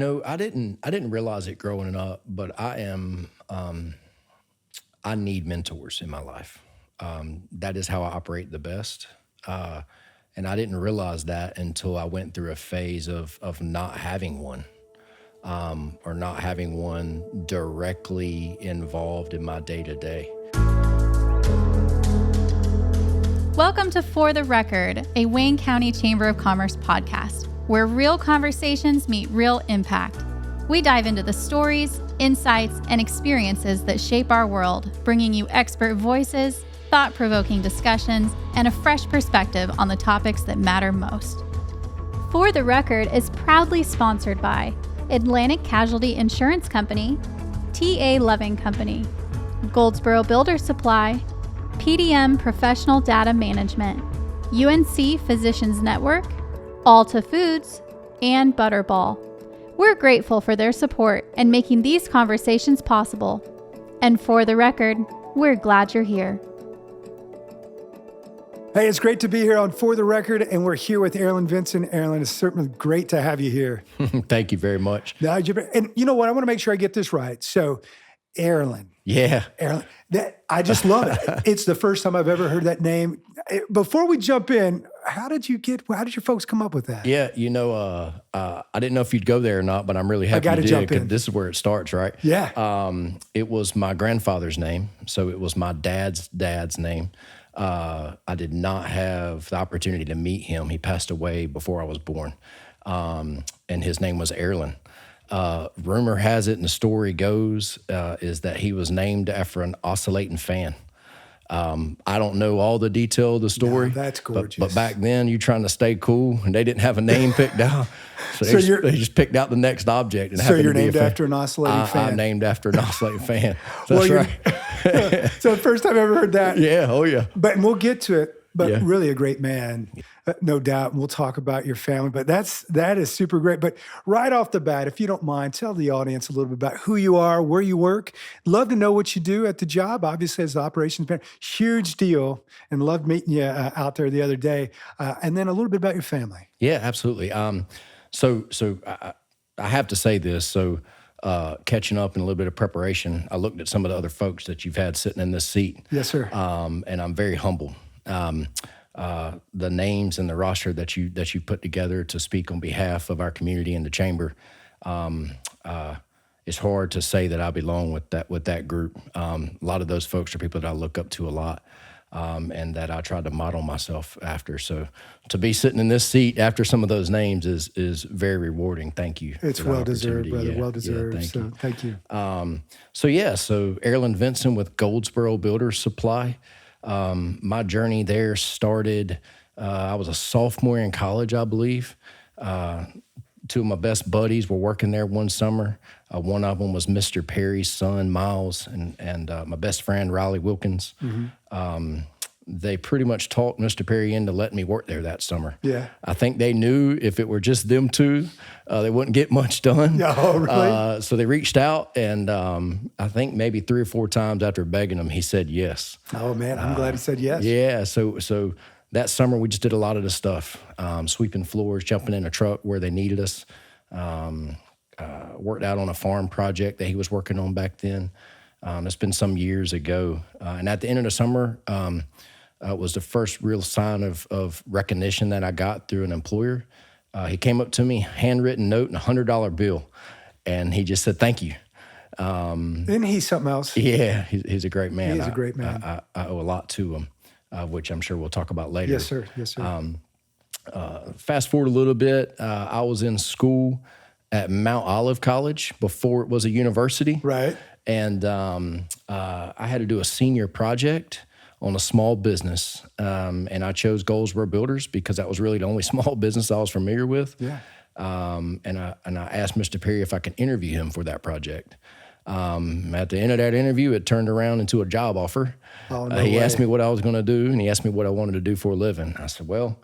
I didn't realize it growing up, but I need mentors in my life. That is how I operate the best. And I didn't realize that until I went through a phase of not having one, or not having one directly involved in my day-to-day. Welcome to For the Record, a Wayne County Chamber of Commerce podcast, where real conversations meet real impact. We dive into the stories, insights, and experiences that shape our world, bringing you expert voices, thought-provoking discussions, and a fresh perspective on the topics that matter most. For the Record is proudly sponsored by Atlantic Casualty Insurance Company, T.A. Loving Company, Goldsboro Builder Supply, PDM Professional Data Management, UNC Physicians Network, Alta Foods, and Butterball. We're grateful for their support and making these conversations possible. And for the record, we're glad you're here. Hey, it's great to be here on For the Record, and we're here with Airlon Vinson. Airlon, it's certainly great to have you here. Thank you very much. And you know what? I want to make sure I get this right. So, Airlon. Yeah. Airlon. I just love it. It's the first time I've ever heard that name. Before we jump in, how did your folks come up with that? Yeah, I didn't know if you'd go there or not, but I'm really happy I got to jump in. This is where it starts, right? Yeah. It was my grandfather's name, so it was my dad's name. I did not have the opportunity to meet him. He passed away before I was born, and his name was Airlon. Rumor has it, and the story goes, is that he was named after an oscillating fan. I don't know all the detail of the story. No, that's gorgeous. But back then, you're trying to stay cool, and they didn't have a name picked out. So they just picked out the next object. And so you're named after an oscillating fan? I'm named after an oscillating fan. That's right. So first time I ever heard that. Yeah, oh yeah. But we'll get to it. But yeah. Really a great man, no doubt. And we'll talk about your family. But that is super great. But right off the bat, if you don't mind, tell the audience a little bit about who you are, where you work. Love to know what you do at the job. Obviously, as the operations manager, huge deal. And loved meeting you out there the other day. And then a little bit about your family. Yeah, absolutely. So I have to say this. So catching up in a little bit of preparation, I looked at some of the other folks that you've had sitting in this seat. Yes, sir. And I'm very humble. The names and the roster that you put together to speak on behalf of our community and the chamber, it's hard to say that I belong with that group. A lot of those folks are people that I look up to a lot, and that I try to model myself after. So to be sitting in this seat after some of those names is very rewarding. Thank you. It's well deserved, brother. Yeah, well deserved. Yeah, thank you. So Airlon Vinson with Goldsboro Builder Supply. My journey there started, I was a sophomore in college, I believe. Two of my best buddies were working there one summer. One of them was Mr. Perry's son, Miles, and my best friend, Riley Wilkins. Mm-hmm. They pretty much talked Mr. Perry into letting me work there that summer. Yeah. I think they knew if it were just them two, they wouldn't get much done. Oh, really? So they reached out, and I think maybe 3 or 4 times after begging him, he said yes. Oh, man, I'm glad he said yes. Yeah, so that summer we just did a lot of the stuff, sweeping floors, jumping in a truck where they needed us, worked out on a farm project that he was working on back then. It's been some years ago. And at the end of the summer, was the first real sign of recognition that I got through an employer. He came up to me, handwritten note and $100 bill, and he just said, "Thank you." Isn't he something else? Yeah, he's a great man. He's a great man. I owe a lot to him, which I'm sure we'll talk about later. Yes, sir. Yes, sir. Fast forward a little bit, I was in school at Mount Olive College before it was a university. Right. And I had to do a senior project on a small business, and I chose Goldsboro Builders because that was really the only small business I was familiar with. Yeah. And I asked Mr. Perry if I could interview him for that project. At the end of that interview, it turned around into a job offer. Oh, no he way. asked me what I was going to do, and he asked me what I wanted to do for a living. I said, well,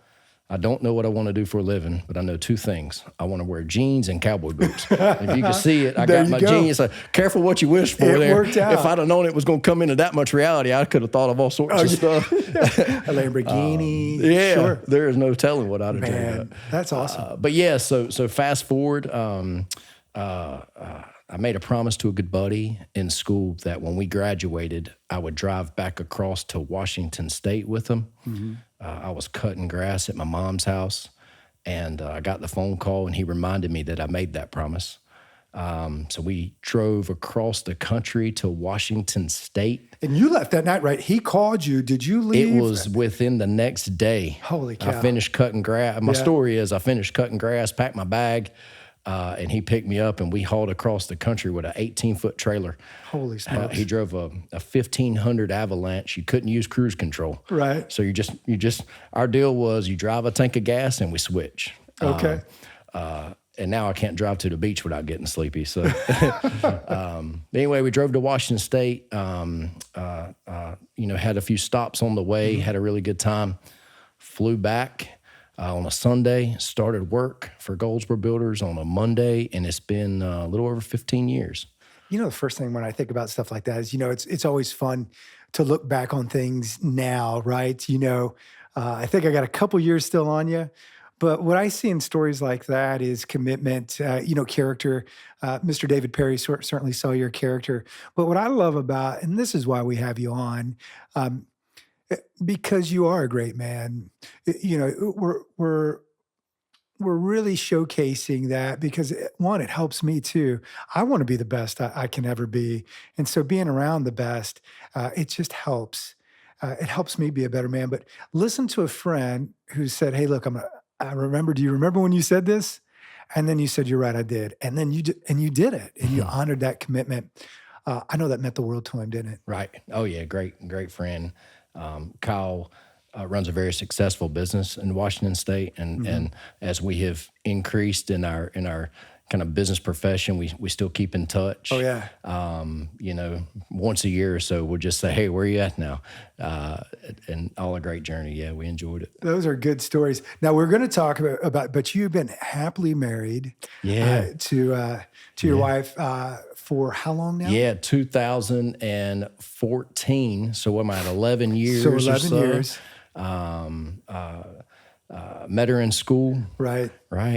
I don't know what I want to do for a living, but I know 2 things. I want to wear jeans and cowboy boots. If you can see it, I got my jeans. Careful what you wish for it there. Worked out. If I'd have known it was going to come into that much reality, I could have thought of all sorts of stuff. A Lamborghini. Yeah, sure. There is no telling what I'd have done. That's awesome. But yeah, so fast forward, I made a promise to a good buddy in school that when we graduated, I would drive back across to Washington State with him. I was cutting grass at my mom's house, and I got the phone call, and he reminded me that I made that promise. So we drove across the country to Washington State. And you left that night, right? He called you. Did you leave? It was within the next day. Holy cow. I finished cutting grass. My story is I finished cutting grass, packed my bag, and he picked me up, and we hauled across the country with an 18-foot trailer. Holy smokes. He drove a 1500 Avalanche. You couldn't use cruise control. Right. So our deal was you drive a tank of gas and we switch. Okay. And now I can't drive to the beach without getting sleepy. So anyway, we drove to Washington State, had a few stops on the way, had a really good time, flew back on a Sunday, started work for Goldsboro Builders on a Monday, and it's been a little over 15 years. The first thing when I think about stuff like that is, it's always fun to look back on things now, right? I think I got a couple years still on you. But what I see in stories like that is commitment, character. Mr. David Perry certainly saw your character. But what I love about, and this is why we have you on, because you are a great man. We're really showcasing that because, one, it helps me too. I want to be the best I can ever be. And so being around the best, it just helps. It helps me be a better man. But listen to a friend who said, hey, look, do you remember when you said this? And then you said, you're right, I did. And then you did it, and you honored that commitment. I know that meant the world to him, didn't it? Right. Oh yeah. Great friend. Kyle runs a very successful business in Washington State. And as we have increased in our kind of business profession, we still keep in touch. Oh yeah. Once a year or so, we'll just say, hey, where are you at now? And all a great journey. Yeah, we enjoyed it. Those are good stories. Now we're going to talk about, but you've been happily married to your wife for how long now? Yeah, 2014. So what am I at, 11 years So 11 years. Met her in school. Right.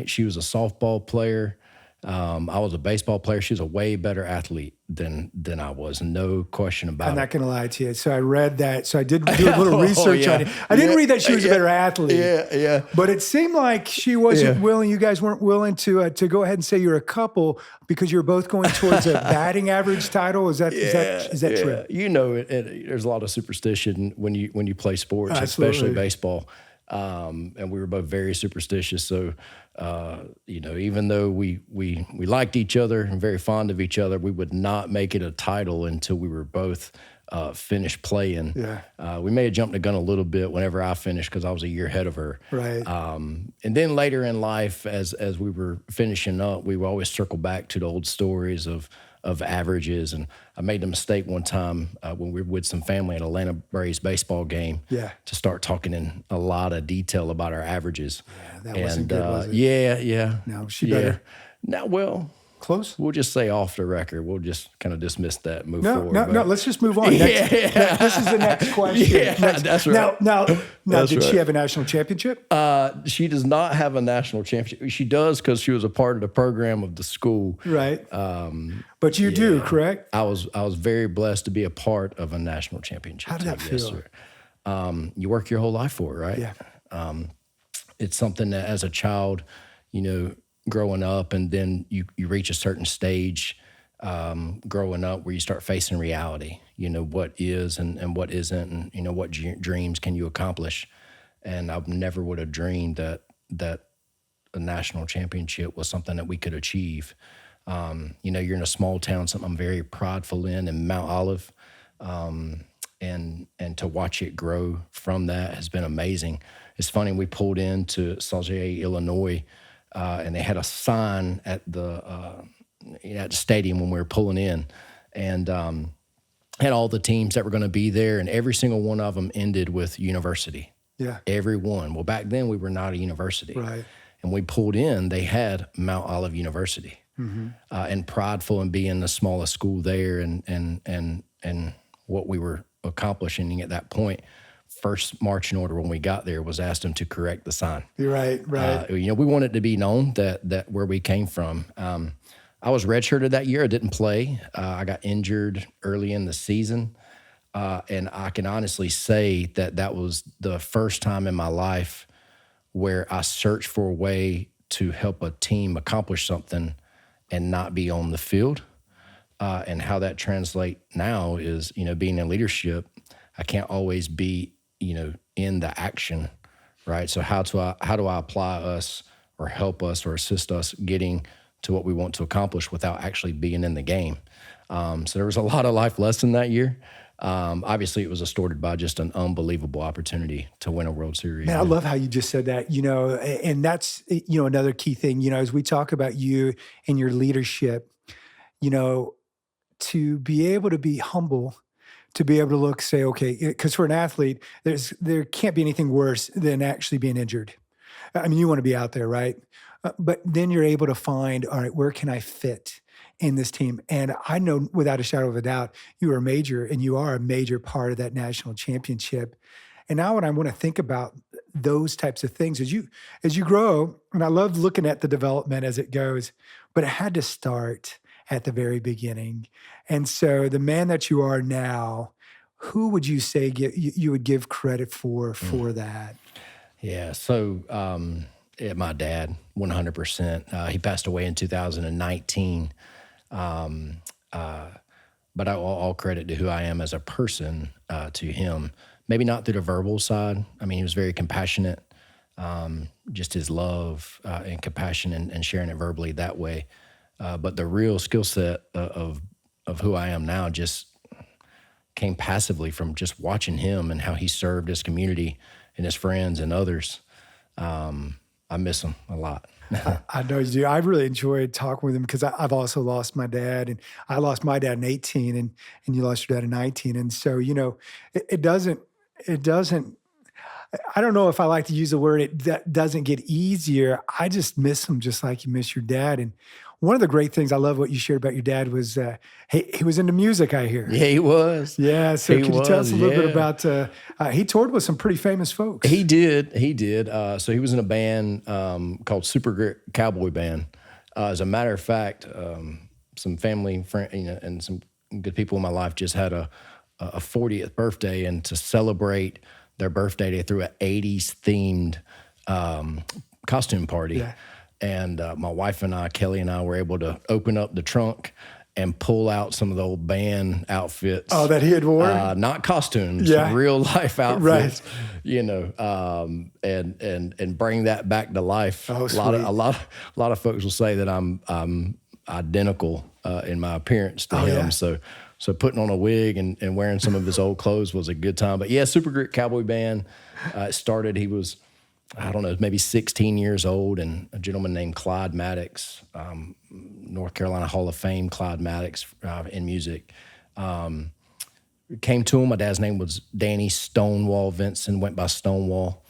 She was a softball player. I was a baseball player. She was a way better athlete than I was. No question about it. I'm not going to lie to you. So I read that. So I did do a little research on it. I didn't read that she was a better athlete. Yeah. But it seemed like she wasn't willing. You guys weren't willing to go ahead and say you're a couple because you're both going towards a batting average title. Is that true? There's a lot of superstition when you play sports, Absolutely. Especially baseball. And we were both very superstitious. So, even though we liked each other and very fond of each other, we would not make it a title until we were both finished playing. Yeah. We may have jumped the gun a little bit whenever I finished because I was a year ahead of her. Right. And then later in life, as we were finishing up, we would always circle back to the old stories of averages. And I made the mistake one time when we were with some family at Atlanta Braves baseball game to start talking in a lot of detail about our averages. Yeah, that wasn't good, was it? Yeah. No, she better. Now, well, close? We'll just say off the record. We'll just kind of dismiss that, move forward. No, let's just move on. This is the next question. Yeah, that's right. Now, That's did right. she have a national championship? She does not have a national championship. She does because she was a part of the program of the school. Right. But you do, correct? I was very blessed to be a part of a national championship. How did that feel? Yes, sir. You work your whole life for it, right? Yeah. It's something that as a child, growing up, and then you reach a certain stage growing up where you start facing reality, what is and what isn't, and what dreams can you accomplish. And I never would have dreamed that a national championship was something that we could achieve. You're in a small town, something I'm very prideful in Mount Olive, and to watch it grow from that has been amazing. It's funny, we pulled into Sauget, Illinois, and they had a sign at the stadium when we were pulling in, and had all the teams that were going to be there, and every single one of them ended with university. Yeah. Every one. Well, back then we were not a university. Right. And we pulled in, they had Mount Olive University. Mm-hmm. And prideful in being the smallest school there and what we were accomplishing at that point. First marching order when we got there was asked them to correct the sign. You're right. We wanted to be known that where we came from. I was redshirted that year. I didn't play. I got injured early in the season. And I can honestly say that that was the first time in my life where I searched for a way to help a team accomplish something and not be on the field. And how that translates now is, being in leadership, I can't always be, in the action, right? So how do I apply us or help us or assist us getting to what we want to accomplish without actually being in the game? So there was a lot of life lesson that year. Obviously, it was distorted by just an unbelievable opportunity to win a World Series. Man, I love how you just said that, and that's, another key thing, as we talk about you and your leadership, to be able to be humble, to be able to look, say, okay, because for an athlete, there can't be anything worse than actually being injured. I mean, you want to be out there, right? But then you're able to find, all right, where can I fit in this team? And I know without a shadow of a doubt, you are a major part of that national championship. And now when I want to think about those types of things, as you grow, and I love looking at the development as it goes, but it had to start at the very beginning. And so the man that you are now, who would you say you would give credit for that? Yeah, so my dad, 100%. He passed away in 2019. But all credit to who I am as a person to him. Maybe not through the verbal side. I mean, he was very compassionate. Just his love and compassion and sharing it verbally that way. But the real skill set of who I am now just came passively from just watching him and how he served his community and his friends and others. I miss him a lot. I know you do. I really enjoyed talking with him because I've also lost my dad, and I lost my dad in 18, and you lost your dad in 19. And so, it doesn't, I don't know if I like to use the word, that doesn't get easier. I just miss him just like you miss your dad. And one of the great things, I love what you shared about your dad was he was into music, I hear. Yeah, he was. Yeah, so can you tell us a little bit about, he toured with some pretty famous folks. He did. So he was in a band called Super Grit Cowboy Band. As a matter of fact, some family friend, and some good people in my life just had a 40th birthday, and to celebrate their birthday, they threw an 80s themed costume party. Yeah. And my wife and I, Kelly and I, were able to open up the trunk and pull out some of the old band outfits. Oh, that he had worn? Not costumes, real life outfits. Right. And bring that back to life. Oh, sweet. A lot of folks will say that I'm identical in my appearance to him. Yeah. So putting on a wig and wearing some of his old clothes was a good time. But yeah, Super Grit Cowboy Band started. He was, I don't know, maybe 16 years old, and a gentleman named Clyde Maddox, North Carolina Hall of Fame, Clyde Maddox in music, came to him. My dad's name was Danny Stonewall Vinson, went by Stonewall.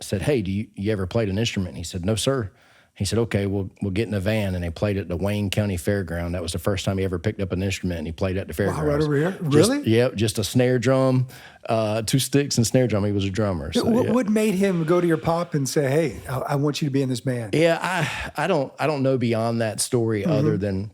Said, hey, do you ever played an instrument? And he said, no, sir. He said, okay, we'll get in a van. And they played at the Wayne County Fairground. That was the first time he ever picked up an instrument, and he played at the fairgrounds. Wow, right over here? Really? Just a snare drum, 2 sticks and snare drum. He was a drummer. So, what made him go to your pop and say, hey, I want you to be in this band? Yeah, I don't know beyond that story other than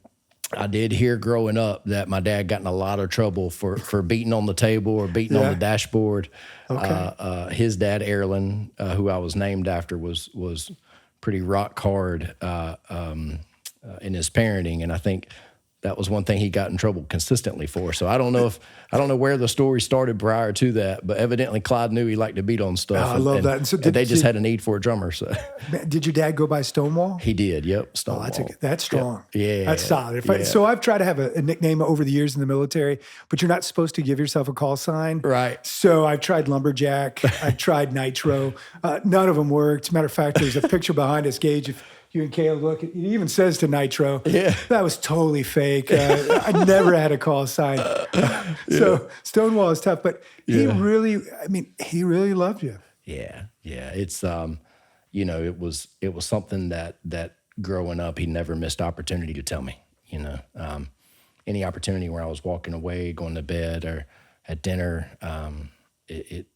I did hear growing up that my dad got in a lot of trouble for beating on the table or beating on the dashboard. Okay. His dad, Airlon, who I was named after, was pretty rock hard in his parenting, and I think that was one thing he got in trouble consistently for. So I don't know where the story started prior to that, but evidently Clyde knew he liked to beat on stuff. I love that. And so they just had a need for a drummer. So did your dad go by Stonewall? He did. Yep, Stonewall. Oh, that's strong. Yep. Yeah, that's solid. So I've tried to have a nickname over the years in the military, but you're not supposed to give yourself a call sign, right? So I've tried Lumberjack. I've tried Nitro. None of them worked. Matter of fact, there's a picture behind us, Gage. If you and Caleb look, it even says to Nitro. Yeah. That was totally fake. I never had a call sign. So Stonewall is tough, but he really loved you. Yeah. Yeah. It's, it was something that growing up, he never missed opportunity to tell me, any opportunity where I was walking away, going to bed or at dinner, it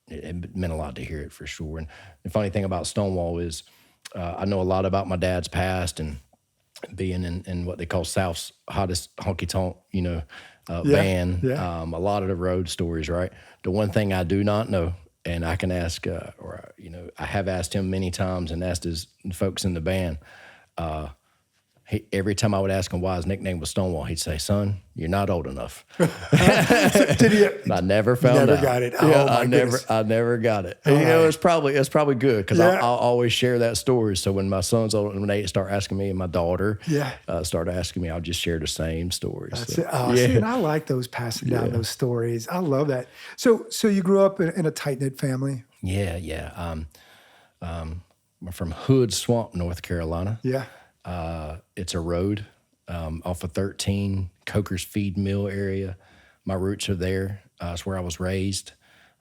meant a lot to hear it for sure. And the funny thing about Stonewall is, I know a lot about my dad's past, and being in what they call South's hottest honky tonk, Yeah, van. yeah. A lot of the road stories, right? The one thing I do not know, and I can ask, I have asked him many times and asked his folks in the band. Every time I would ask him why his nickname was Stonewall, he'd say, "Son, you're not old enough." Did he? I never found Never out. got it. Oh, my goodness. I never got it. All right. It's probably good because Yeah. I'll always share that story. So when my sons, when they start asking me, and my daughter, Yeah. start asking me, I'll just share the same stories. That's So, it. Oh, see, and I like those passing down those stories. I love that. So you grew up in a tight knit family. yeah. I'm from Hood Swamp, North Carolina. Yeah. It's a road off of 13, Coker's Feed Mill area. My roots are there. It's where I was raised.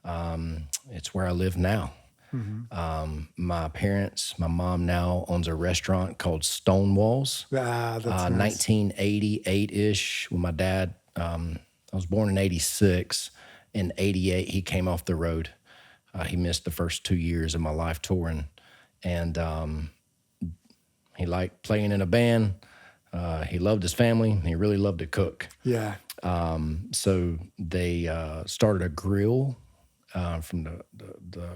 It's where I live now. My mom now owns a restaurant called Stonewall's. Ah, that's nice. 1988-ish, when my dad, I was born in 86. In 88, he came off the road. He missed the first 2 years of my life touring. And he liked playing in a band. He loved his family. He really loved to cook. Yeah. So they started a grill from the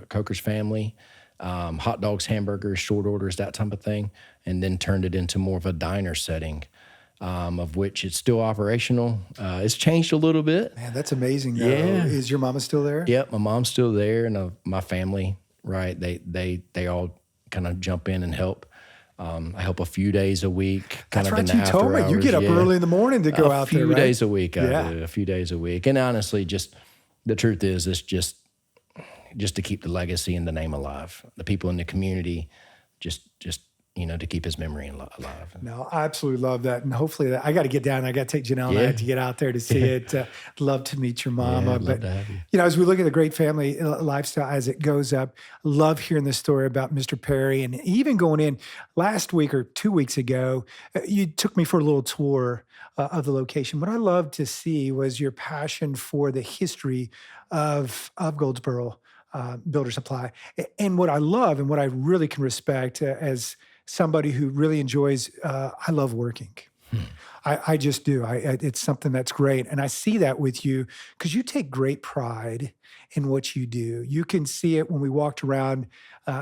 Coker's family, hot dogs, hamburgers, short orders, that type of thing, and then turned it into more of a diner setting, of which it's still operational. It's changed a little bit. Man, that's amazing. Though. Yeah. Is your mama still there? Yep, my mom's still there, and my family, right? They all kind of jump in and help. I help a few days a week. That's right. In the You told me after you get up hours. Yeah. early in the morning to go out there, A few right? days a week. Yeah. I do, a few days a week. And honestly, just the truth is, it's just to keep the legacy and the name alive. The people in the community, just to keep his memory alive. No, I absolutely love that. And hopefully I got to get down. I got to take Janelle and I to get out there to see it. Love to meet your mama. Yeah, I'd love to have you. As we look at the great family lifestyle as it goes up, love hearing the story about Mr. Perry. And even going in last week or 2 weeks ago, you took me for a little tour of the location. What I loved to see was your passion for the history of Goldsboro Builder Supply. And what I love and what I really can respect as somebody who really enjoys, I love working. I just do. It's something that's great. And I see that with you because you take great pride in what you do. You can see it when we walked around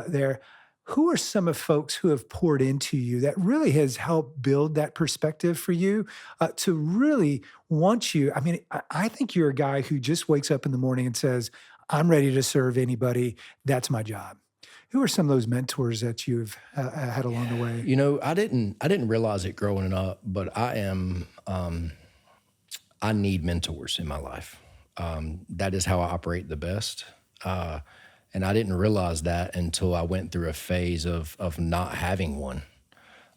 there. Who are some of folks who have poured into you that really has helped build that perspective for you to really want you? I mean, I think you're a guy who just wakes up in the morning and says, I'm ready to serve anybody. That's my job. Who are some of those mentors that you've had along the way? I didn't realize it growing up, but I need mentors in my life. That is how I operate the best. And I didn't realize that until I went through a phase of not having one,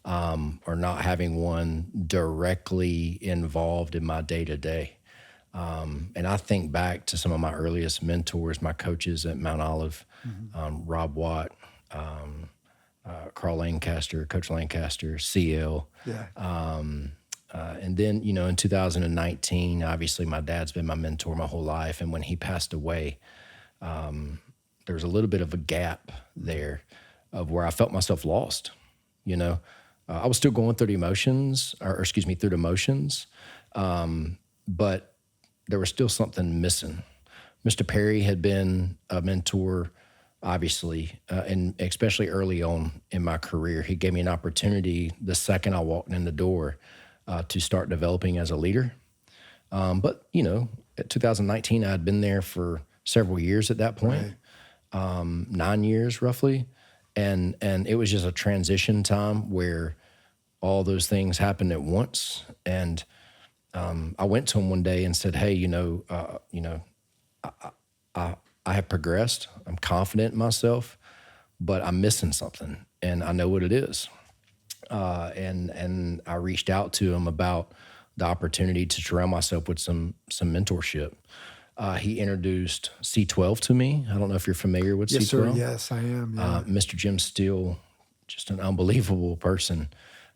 or not having one directly involved in my day-to-day. And I think back to some of my earliest mentors, my coaches at Mount Olive, Rob Watt, Carl Lancaster, Coach Lancaster, CL. Yeah. And then, in 2019, obviously my dad's been my mentor my whole life. And when he passed away, there was a little bit of a gap there of where I felt myself lost. I was still going through the motions, but there was still something missing. Mr. Perry had been a mentor, obviously, and especially early on in my career. He gave me an opportunity the second I walked in the door to start developing as a leader. But, at 2019, I had been there for several years at that point, 9 years roughly. And it was just a transition time where all those things happened at once. And I went to him one day and said, "Hey, I have progressed. I'm confident in myself, but I'm missing something, and I know what it is." And I reached out to him about the opportunity to surround myself with some mentorship. He introduced C12 to me. I don't know if you're familiar with Yes, C12. sir. Yes, I am. Yeah. Mr. Jim Steele, just an unbelievable person.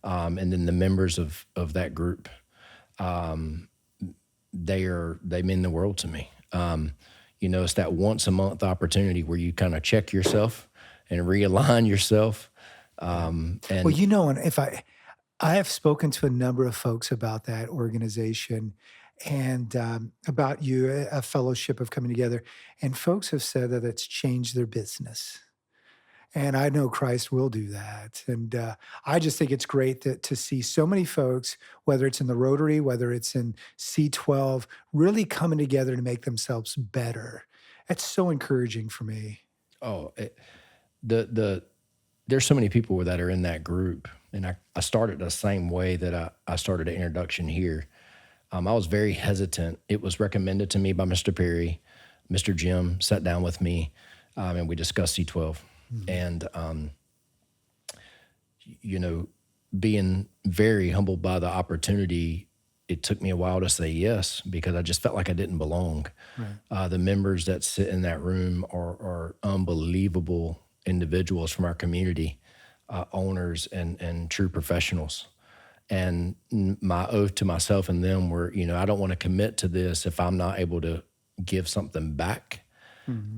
And then the members of that group, they mean the world to me. It's that once a month opportunity where you kind of check yourself and realign yourself. And Well, and I have spoken to a number of folks about that organization and about you, a fellowship of coming together. And folks have said that it's changed their business. And I know Christ will do that. And I just think it's great to see so many folks, whether it's in the Rotary, whether it's in C12, really coming together to make themselves better. That's so encouraging for me. Oh, there's so many people that are in that group. And I started the same way that I started an introduction here. I was very hesitant. It was recommended to me by Mr. Perry. Mr. Jim sat down with me, and we discussed C12. And, being very humbled by the opportunity, it took me a while to say yes, because I just felt like I didn't belong. Right. The members that sit in that room are unbelievable individuals from our community, owners and true professionals. And my oath to myself and them were, I don't want to commit to this if I'm not able to give something back.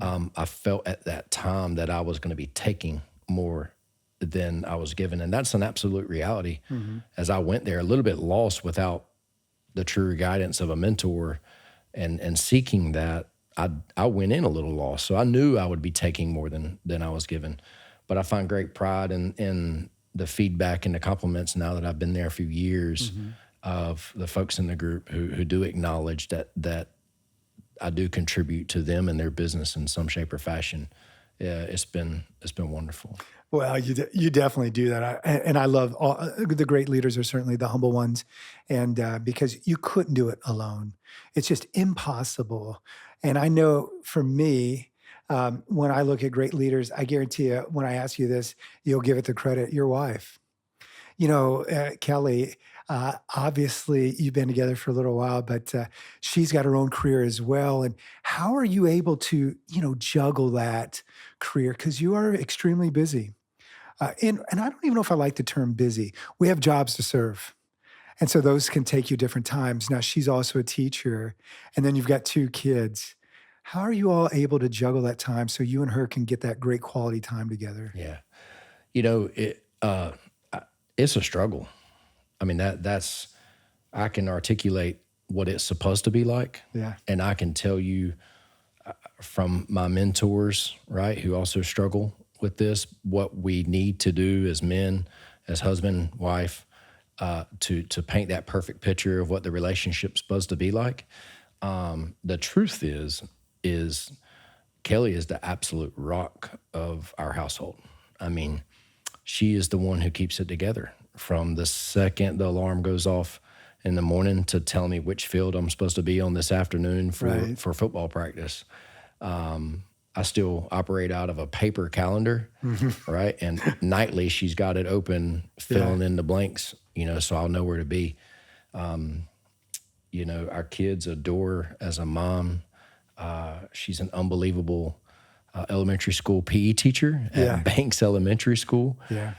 I felt at that time that I was going to be taking more than I was given. And that's an absolute reality. As I went there a little bit lost without the true guidance of a mentor and seeking that, I went in a little lost. So I knew I would be taking more than I was given. But I find great pride in the feedback and the compliments now that I've been there a few years of the folks in the group who do acknowledge that I do contribute to them and their business in some shape or fashion. Yeah, it's been wonderful. Well, you definitely do that. And I love the great leaders are certainly the humble ones. And because you couldn't do it alone. It's just impossible. And I know for me, when I look at great leaders, I guarantee you, when I ask you this, you'll give it the credit, your wife. Kelly, obviously you've been together for a little while, but she's got her own career as well. And how are you able to, juggle that career? Because you are extremely busy. And I don't even know if I like the term busy. We have jobs to serve. And so those can take you different times. Now, she's also a teacher, and then you've got 2 kids. How are you all able to juggle that time so you and her can get that great quality time together? Yeah. It's a struggle. I mean, that's I can articulate what it's supposed to be like. Yeah. And I can tell you from my mentors, right, who also struggle with this, what we need to do as men, as husband, wife, to paint that perfect picture of what the relationship's supposed to be like. The truth is Kelly is the absolute rock of our household. I mean, she is the one who keeps it together from the second the alarm goes off in the morning to tell me which field I'm supposed to be on this afternoon for football practice. I still operate out of a paper calendar, right? And nightly she's got it open, filling in the blanks, so I'll know where to be. Our kids adore as a mom. She's an unbelievable elementary school PE teacher at Banks Elementary School. Yeah.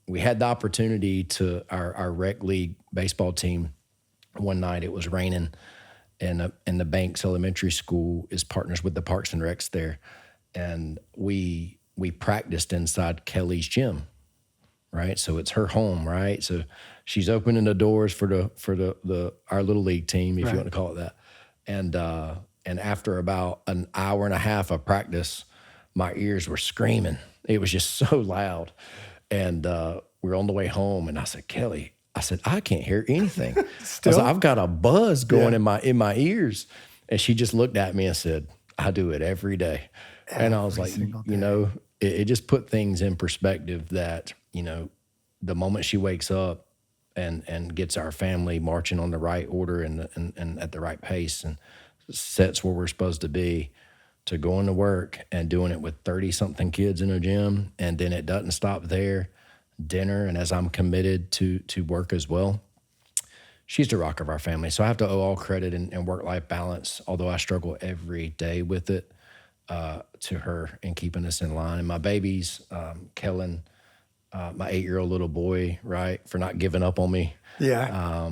We had the opportunity to our rec league baseball team. One night it was raining, and the Banks Elementary School is partners with the Parks and Recs there, and we practiced inside Kelly's gym, right? So it's her home, right? So she's opening the doors for our little league team, if you want to call it that, and after about an hour and a half of practice, my ears were screaming. It was just so loud. And we're on the way home, and I said, Kelly, I can't hear anything. I was like, I've got a buzz going in my ears. And she just looked at me and said, I do it every day. And I was like, it just put things in perspective that, the moment she wakes up and gets our family marching on the right order and at the right pace and sets where we're supposed to be, to going to work and doing it with 30-something kids in a gym, and then it doesn't stop there, dinner, and as I'm committed to work as well, she's the rock of our family. So I have to owe all credit and work-life balance, although I struggle every day with it, to her in keeping us in line. And my babies, Kellen, my 8-year-old little boy, right, for not giving up on me. Yeah.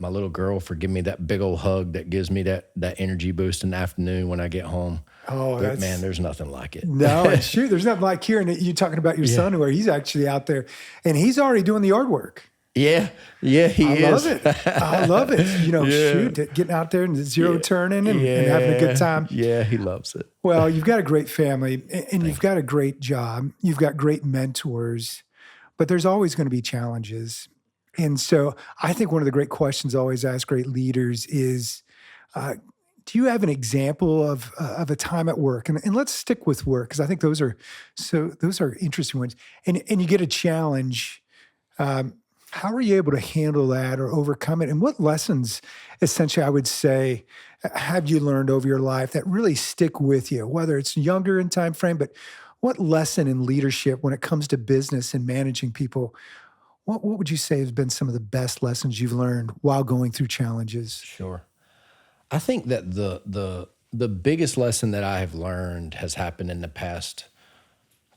my little girl for giving me that big old hug that gives me that energy boost in the afternoon when I get home. Oh, Man, there's nothing like it. No, and shoot, there's nothing like hearing it. You talking about your son, where he's actually out there, and he's already doing the yard work. Yeah, he is. I love it. Shoot, getting out there and zero turning and having a good time. Yeah, he loves it. Well, you've got a great family, and you've got a great job. You've got great mentors, but there's always going to be challenges. And so I think one of the great questions I always ask great leaders is, do you have an example of a time at work? And let's stick with work, because I think those are interesting ones. And you get a challenge. How are you able to handle that or overcome it? And what lessons, essentially, I would say, have you learned over your life that really stick with you, whether it's younger in time frame, but what lesson in leadership when it comes to business and managing people, what would you say has been some of the best lessons you've learned while going through challenges? Sure. I think that the biggest lesson that I have learned has happened in the past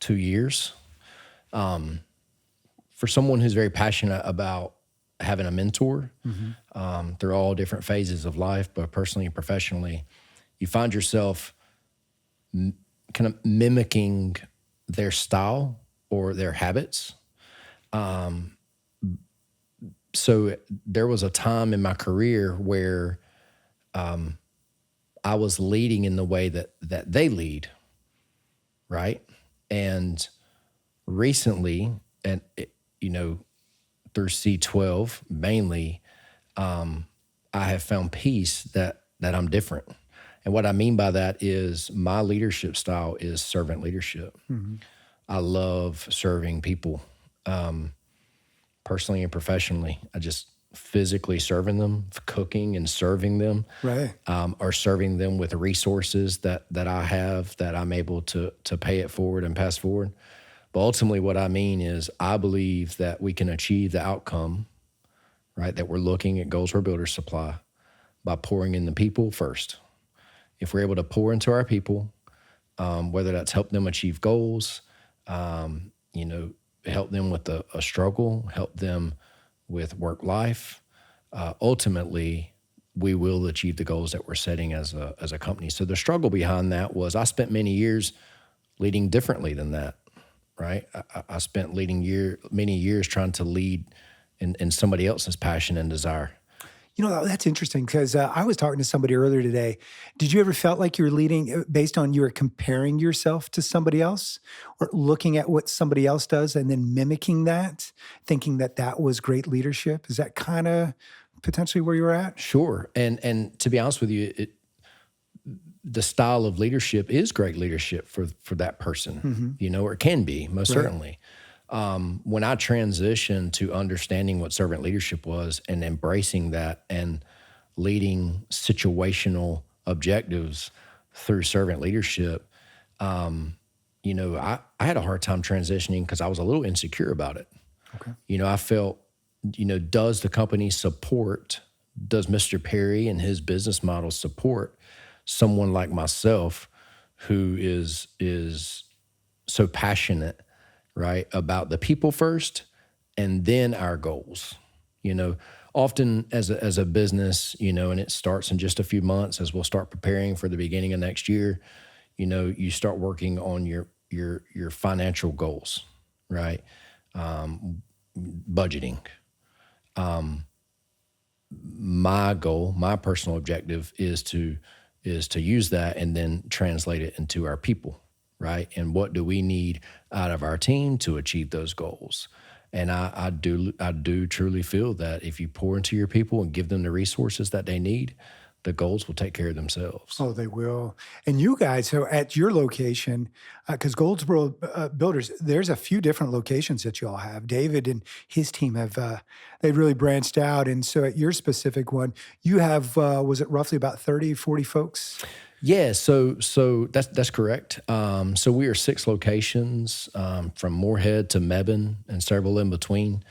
2 years. For someone who's very passionate about having a mentor, they're all different phases of life, but personally and professionally, you find yourself kind of mimicking their style or their habits. So there was a time in my career where I was leading in the way that they lead, right? And recently, and through C12 mainly, I have found peace that I'm different. And what I mean by that is my leadership style is servant leadership. I love serving people, personally and professionally. I just physically serving them, cooking and serving them, right? Or serving them with resources that I have that I'm able to pay it forward and pass forward. But ultimately what I mean is I believe that we can achieve the outcome, right, that we're looking at Goldsboro Builder Supply by pouring in the people first. If we're able to pour into our people, whether that's help them achieve goals, help them with a struggle, help them with work life, ultimately we will achieve the goals that we're setting as a company. So the struggle behind that was I spent many years leading differently than that, right? I spent many years trying to lead in somebody else's passion and desire. That's interesting because I was talking to somebody earlier today. Did you ever felt like you were leading based on you were comparing yourself to somebody else or looking at what somebody else does and then mimicking that, thinking that was great leadership? Is that kind of potentially where you're at? Sure. And to be honest with you, the style of leadership is great leadership for that person, or it can be, most certainly. When I transitioned to understanding what servant leadership was and embracing that and leading situational objectives through servant leadership, I had a hard time transitioning because I was a little insecure about it. Okay. I felt, does the company support, does Mr. Perry and his business model support someone like myself who is so passionate, right, about the people first and then our goals. Often as a business, and it starts in just a few months as we'll start preparing for the beginning of next year, you start working on your financial goals, right? Budgeting. My goal, my personal objective is to use that and then translate it into our people, right? And what do we need out of our team to achieve those goals? And I do truly feel that if you pour into your people and give them the resources that they need, the goals will take care of themselves. Oh, they will. And you guys, so at your location, because Goldsboro Builders, there's a few different locations that you all have. David and his team have, they've really branched out. And so at your specific one, you have, was it roughly about 30, 40 folks? Yeah, so that's correct. So we are 6 locations from Moorhead to Mebane and several in between.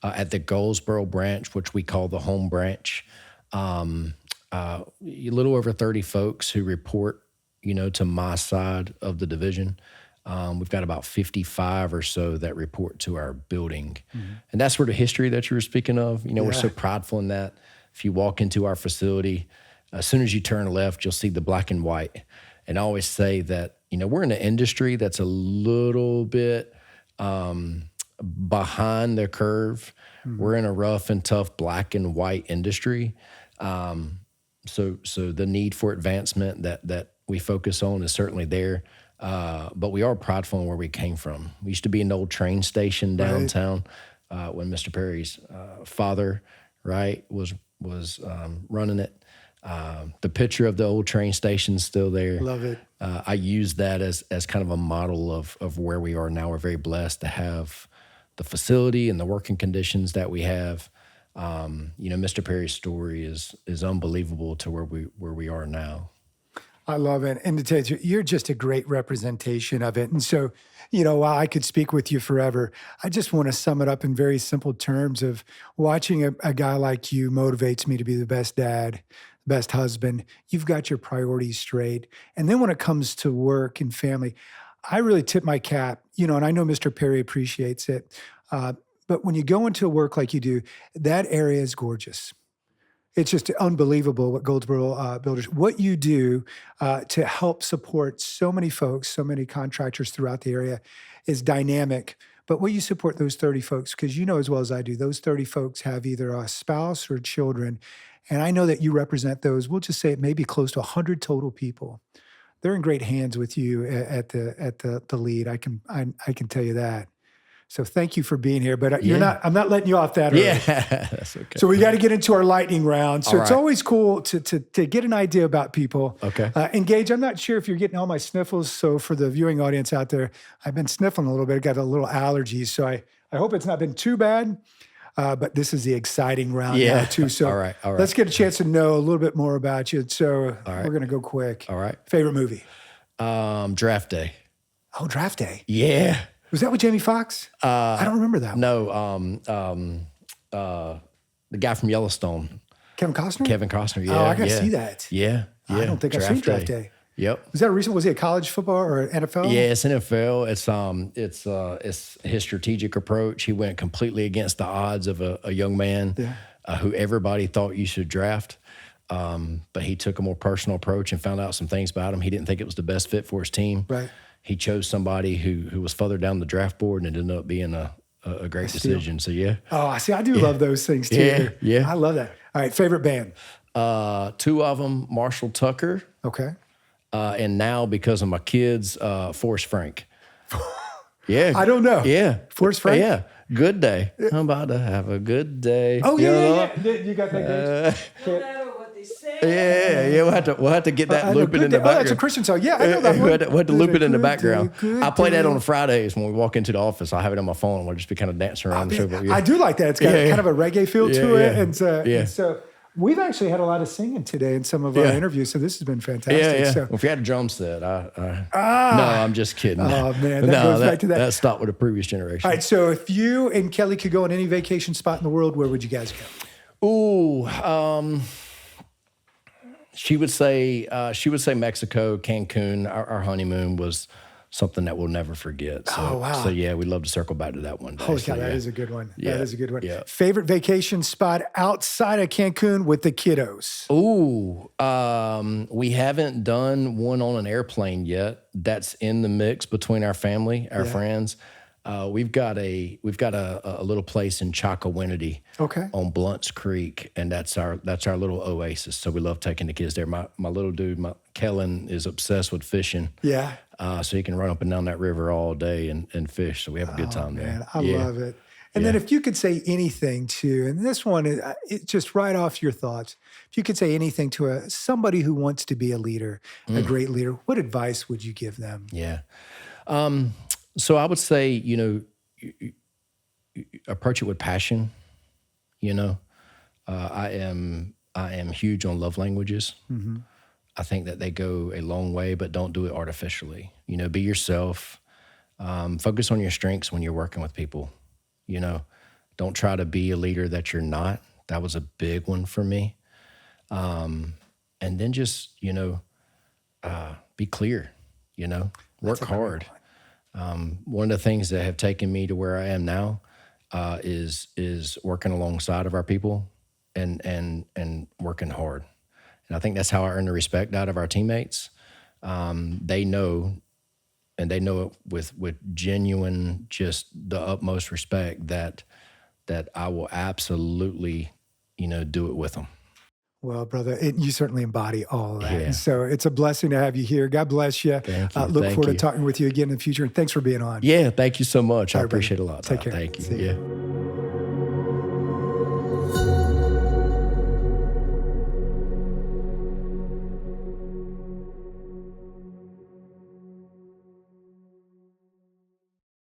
At the Goldsboro branch, which we call the home branch, a little over 30 folks who report, to my side of the division. We've got about 55 or so that report to our building. And that's where the history that you were speaking of, we're so prideful in that if you walk into our facility, as soon as you turn left, you'll see the black and white. And I always say that, we're in an industry that's a little bit behind the curve. We're in a rough and tough black and white industry. So the need for advancement that we focus on is certainly there. But we are prideful in where we came from. We used to be an old train station downtown when Mr. Perry's father, right, was running it. The picture of the old train station is still there. Love it. I use that as kind of a model of where we are now. We're very blessed to have the facility and the working conditions that we have. Mr. Perry's story is unbelievable to where we are now. I love it. And to tell you, you're just a great representation of it. And so, while I could speak with you forever, I just want to sum it up in very simple terms of watching a guy like you motivates me to be the best dad, best husband. You've got your priorities straight. And then when it comes to work and family, I really tip my cap, and I know Mr. Perry appreciates it. But when you go into work like you do, that area is gorgeous. It's just unbelievable what Goldsboro Builders, what you do to help support so many folks, so many contractors throughout the area is dynamic. But what you support those 30 folks, because you know as well as I do, those 30 folks have either a spouse or children. And I know that you represent those, we'll just say it may be close to 100 total people. They're in great hands with you at the lead. I can tell you that. So thank you for being here, but I'm not letting you off that early. Yeah, that's okay. So we got to get into our lightning round. So All it's right. always cool to get an idea about people. Okay. Engage, I'm not sure if you're getting all my sniffles. So for the viewing audience out there, I've been sniffling a little bit. I got a little allergies. So I hope it's not been too bad. But this is the exciting round now too. So All right. let's get a chance to know a little bit more about you. So right. we're going to go quick. All right. Favorite movie? Draft Day. Oh, Draft Day. Yeah. Was that with Jamie Foxx? I don't remember that one. No, the guy from Yellowstone, Kevin Costner? Kevin Costner. Yeah. Oh, I got to see that. Yeah. I don't think I've seen Draft Day. Yep. Was that recent? Was it college football or NFL? Yeah, it's NFL. It's his strategic approach. He went completely against the odds of a young man who everybody thought you should draft. But he took a more personal approach and found out some things about him. He didn't think it was the best fit for his team. Right. He chose somebody who was further down the draft board, and it ended up being a great decision. So, yeah. Oh, see, I do love those things, too. Yeah. I love that. All right, favorite band? Two of them, Marshall Tucker, Okay. and now, because of my kids, Forrest Frank. Yeah. I don't know. Yeah. Forrest Frank? Yeah. Good day. I'm about to have a good day. Oh, You know? yeah. You got that, No matter what they say. Yeah. We'll have to get that looping in the background. Oh, that's a Christian song. Yeah, I know that one. We'll have to loop it in the background. Good I play that day. on Fridays when we walk into the office. I have it on my phone, and we'll just be kind of dancing around the show. I do like that. It's got kind of a reggae feel to it. And so we've actually had a lot of singing today in some of our interviews, so this has been fantastic. Yeah. So, Well, if you had a drum set, no, I'm just kidding. Oh, man, that goes back to that. That stopped with the previous generation. all right, so if you and Kelly could go on any vacation spot in the world, where would you guys go? Ooh, she would say Mexico, Cancun. Our honeymoon was something that we'll never forget. So, Oh, wow. So yeah, we'd love to circle back to that one day. Holy So, cow, that yeah. is a good one. Yeah. That is a good one. Yeah. Favorite vacation spot outside of Cancun with the kiddos? Ooh, we haven't done one on an airplane yet. That's in the mix between our family, our friends. We've got a little place in Chakawinity on Blunt's Creek, and that's our little oasis. So we love taking the kids there. My little dude, Kellen, is obsessed with fishing. Yeah. So he can run up and down that river all day and fish. So we have a good time there. Man, I love it. And then if you could say anything to, and this one is it's just right off your thoughts, if you could say anything to somebody who wants to be a leader, a great leader, what advice would you give them? Yeah. So I would say, you approach it with passion. I am huge on love languages. Mm-hmm. I think that they go a long way, but don't do it artificially. Be yourself. Focus on your strengths when you're working with people. Don't try to be a leader that you're not. That was a big one for me. And then just, be clear, work hard. One of the things that have taken me to where I am now is working alongside of our people and working hard. And I think that's how I earn the respect out of our teammates. They know, and they know it with genuine, just the utmost respect that I will absolutely, do it with them. Well, brother, you certainly embody all of that. Yeah. And so it's a blessing to have you here. God bless you. Thank you. Look Thank forward you. to talking with you again in the future. And thanks for being on. Yeah, thank you so much. I All right, appreciate it a brother. lot. Take care. Thank you. See ya. Yeah.